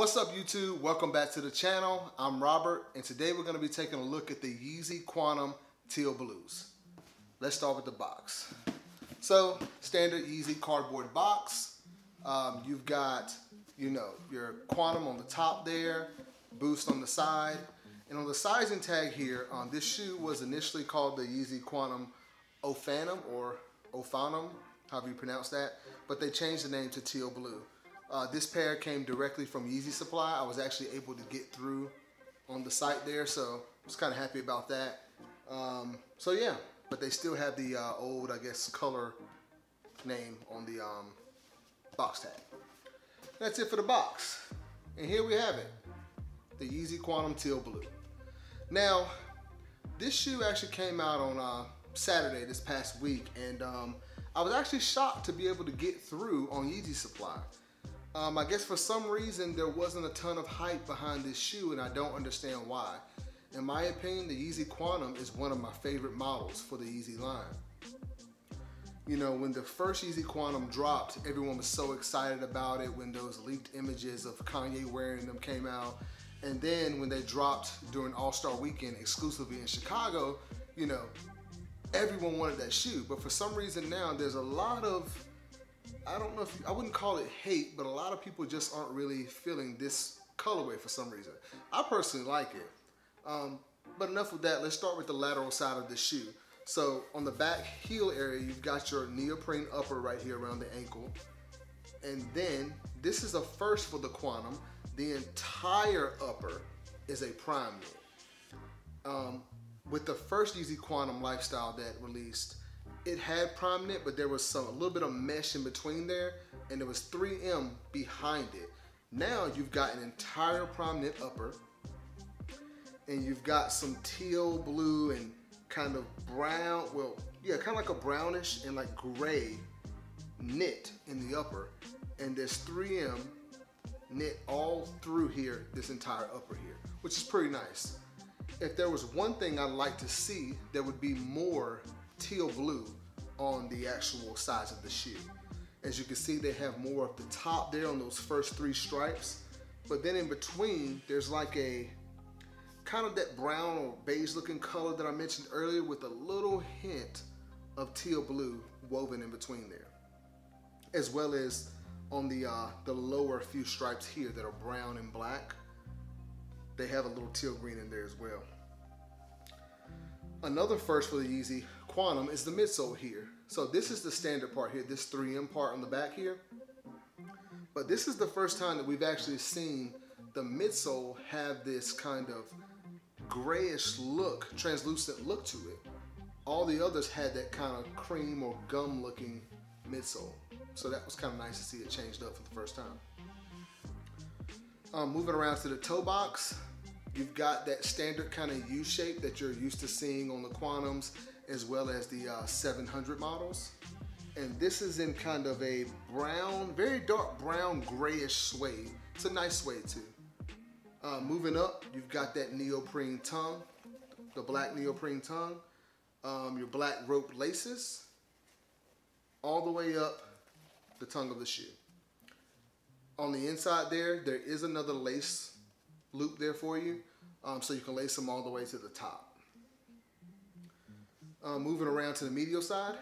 What's up YouTube? Welcome back to the channel. I'm Robert and today we're going to be taking a look at the Yeezy Qntm Teal Blues. Let's start with the box. So, standard Yeezy cardboard box. You've got, your Qntm on the top there, Boost on the side. And on the sizing tag here, this shoe was initially called the Yeezy Qntm Ophanum or Ophanum, however you pronounce that. But they changed the name to Teal Blue. This pair came directly from Yeezy Supply. I was actually able to get through on the site there, so I was kind of happy about that. So yeah, but they still have the old, I guess, color name on the box tag. That's it for the box. And here we have it, the Yeezy Qntm Teal Blue. Now, this shoe actually came out on Saturday this past week, and I was actually shocked to be able to get through on Yeezy Supply. I guess for some reason there wasn't a ton of hype behind this shoe, and I don't understand why. In my opinion, the Yeezy Qntm is one of my favorite models for the Yeezy line. You know, when the first Yeezy Qntm dropped, everyone was so excited about it when those leaked images of Kanye wearing them came out. And then when they dropped during All-Star Weekend exclusively in Chicago, everyone wanted that shoe. But for some reason now, there's a lot of, I don't know if, I wouldn't call it hate, but a lot of people just aren't really feeling this colorway for some reason. I personally like it. But enough with that, let's start with the lateral side of the shoe. So on the back heel area, you've got your neoprene upper right here around the ankle. And then, this is a first for the Qntm. The entire upper is a prime knit. With the first Yeezy Qntm Lifestyle that released, it had prime knit, but there was a little bit of mesh in between there, and there was 3M behind it. Now you've got an entire prime knit upper, and you've got some teal blue and kind of brown, well, yeah, kind of like a brownish and like gray knit in the upper, and there's 3M knit all through here, this entire upper here, which is pretty nice. If there was one thing I'd like to see, there would be more teal blue on the actual sides of the shoe. As you can see, they have more at the top there on those first 3 stripes, but then in between there's like a kind of that brown or beige looking color that I mentioned earlier with a little hint of teal blue woven in between there, as well as on the lower few stripes here that are brown and black. They have a little teal green in there as well. Another first for the Yeezy Qntm is the midsole here. So this is the standard part here, this 3M part on the back here. But this is the first time that we've actually seen the midsole have this kind of grayish look, translucent look to it. All the others had that kind of cream or gum looking midsole. So that was kind of nice to see it changed up for the first time. Moving around to the toe box, you've got that standard kind of U shape that you're used to seeing on the Qntms, as well as the 700 models. And this is in kind of a brown, very dark brown grayish suede. It's a nice suede too. Moving up, you've got that neoprene tongue, the black neoprene tongue, your black rope laces, all the way up the tongue of the shoe. On the inside there is another lace loop there for you, so you can lace them all the way to the top. Moving around to the medial side,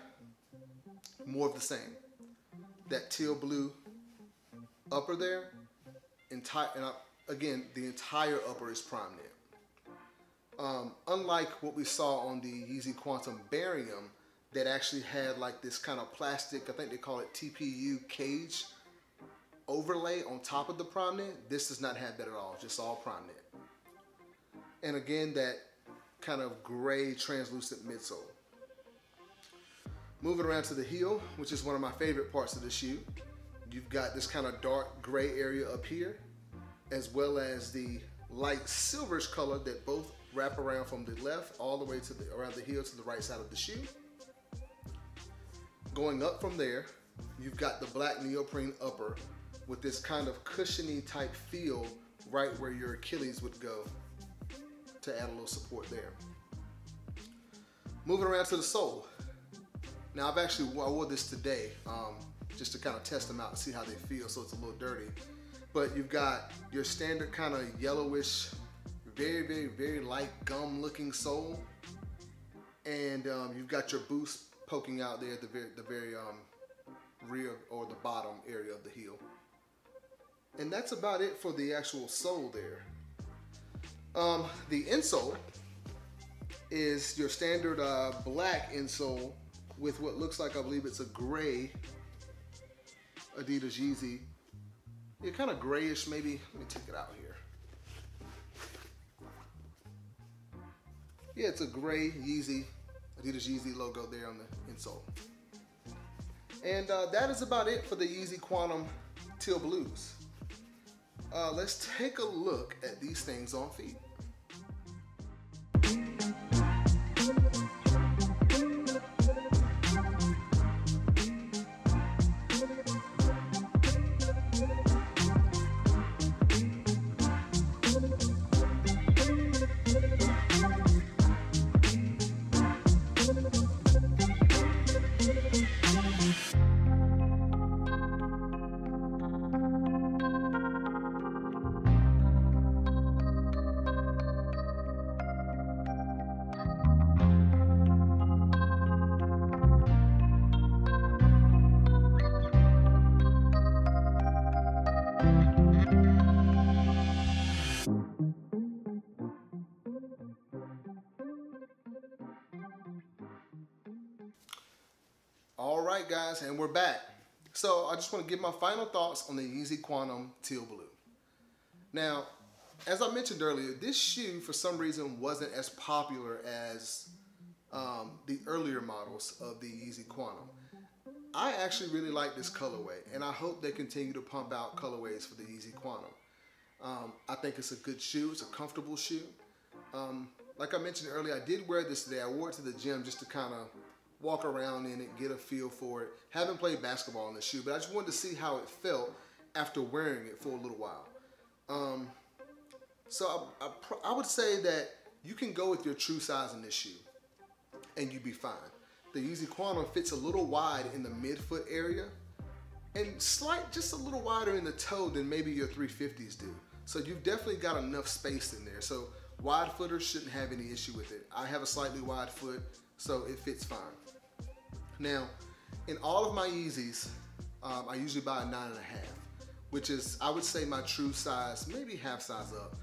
more of the same. That teal blue upper there, again, the entire upper is prime knit. Unlike what we saw on the Yeezy Qntm Barium, that actually had like this kind of plastic, I think they call it TPU cage overlay on top of the prime knit. This does not have that at all, just all prime knit. And again, that kind of gray translucent midsole. Moving around to the heel, which is one of my favorite parts of the shoe. You've got this kind of dark gray area up here, as well as the light silverish color that both wrap around from the left all the way to around the heel to the right side of the shoe. Going up from there, you've got the black neoprene upper with this kind of cushiony type feel right where your Achilles would go to add a little support there. Moving around to the sole. Now I wore this today just to kind of test them out and see how they feel, so it's a little dirty. But you've got your standard kind of yellowish, very light gum looking sole. And you've got your boost poking out there at the very rear or the bottom area of the heel. And that's about it for the actual sole there. The insole is your standard black insole with what looks like, I believe it's a gray Adidas Yeezy. Yeah, kind of grayish maybe. Let me take it out here. Yeah, it's a gray Yeezy, Adidas Yeezy logo there on the insole. And that is about it for the Yeezy Qntm Teal Blues. Let's take a look at these things on feet. All right, guys, and we're back. So I just want to give my final thoughts on the Yeezy Qntm Teal Blue. Now, as I mentioned earlier, this shoe for some reason wasn't as popular as the earlier models of the Yeezy Qntm. I actually really like this colorway, and I hope they continue to pump out colorways for the Yeezy Qntm. I think it's a good shoe. It's a comfortable shoe. Like I mentioned earlier, I did wear this today. I wore it to the gym just to kind of walk around in it, get a feel for it. Haven't played basketball in this shoe, but I just wanted to see how it felt after wearing it for a little while. So I would say that you can go with your true size in this shoe and you'd be fine. The Yeezy Qntm fits a little wide in the midfoot area and just a little wider in the toe than maybe your 350s do. So you've definitely got enough space in there. So wide footers shouldn't have any issue with it. I have a slightly wide foot, so it fits fine. Now, in all of my Yeezys, I usually buy a 9.5, which is, I would say, my true size, maybe half size up.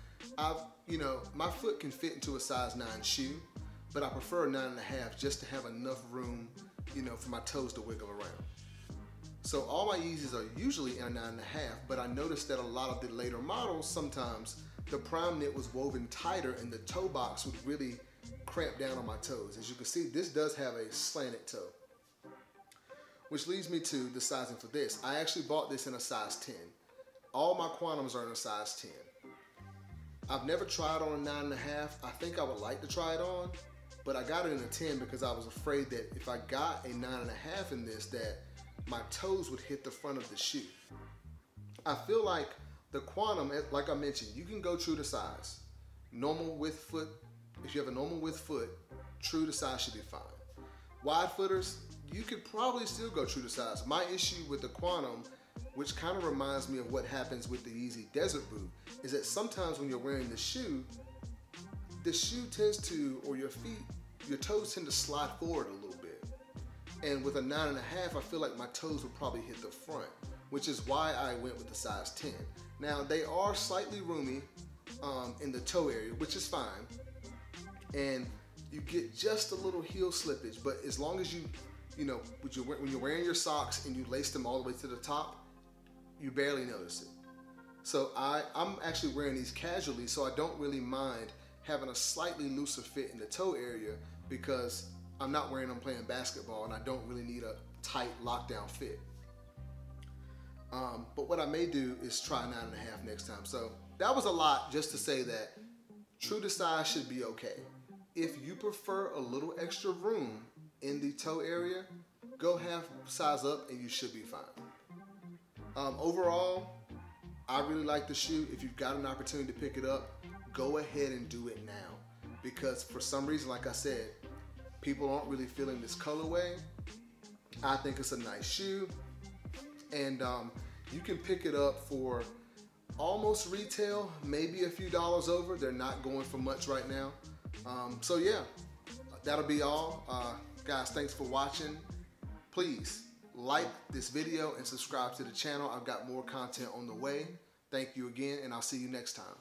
My foot can fit into a size 9 shoe, but I prefer a 9.5 just to have enough room, for my toes to wiggle around. So all my Yeezys are usually in a 9.5, but I noticed that a lot of the later models, sometimes the prime knit was woven tighter and the toe box would really cramp down on my toes. As you can see, this does have a slanted toe, which leads me to the sizing for this. I actually bought this in a size 10. All my Qntms are in a size 10. I've never tried on a 9.5. I think I would like to try it on, but I got it in a 10 because I was afraid that if I got a 9.5 in this, that my toes would hit the front of the shoe. I feel like the Qntm, like I mentioned, you can go true to size. Normal width foot, if you have a normal width foot, true to size should be fine. Wide footers, you could probably still go true to size. My issue with the Qntm, which kind of reminds me of what happens with the Yeezy Desert Boot, is that sometimes when you're wearing the shoe tends to, or your feet, your toes tend to slide forward a little bit. And with a 9.5, I feel like my toes would probably hit the front, which is why I went with the size 10. Now, they are slightly roomy in the toe area, which is fine. And you get just a little heel slippage, but as long as when you're wearing your socks and you lace them all the way to the top, you barely notice it. So I'm actually wearing these casually, so I don't really mind having a slightly looser fit in the toe area because I'm not wearing them playing basketball and I don't really need a tight lockdown fit. But what I may do is try 9.5 next time. So that was a lot just to say that true to size should be okay. If you prefer a little extra room in the toe area, go half size up and you should be fine. Overall, I really like the shoe. If you've got an opportunity to pick it up, go ahead and do it now. Because for some reason, like I said, people aren't really feeling this colorway. I think it's a nice shoe. And you can pick it up for almost retail, maybe a few dollars over. They're not going for much right now. So yeah, that'll be all. Guys, thanks for watching. Please like this video and subscribe to the channel. I've got more content on the way. Thank you again, and I'll see you next time.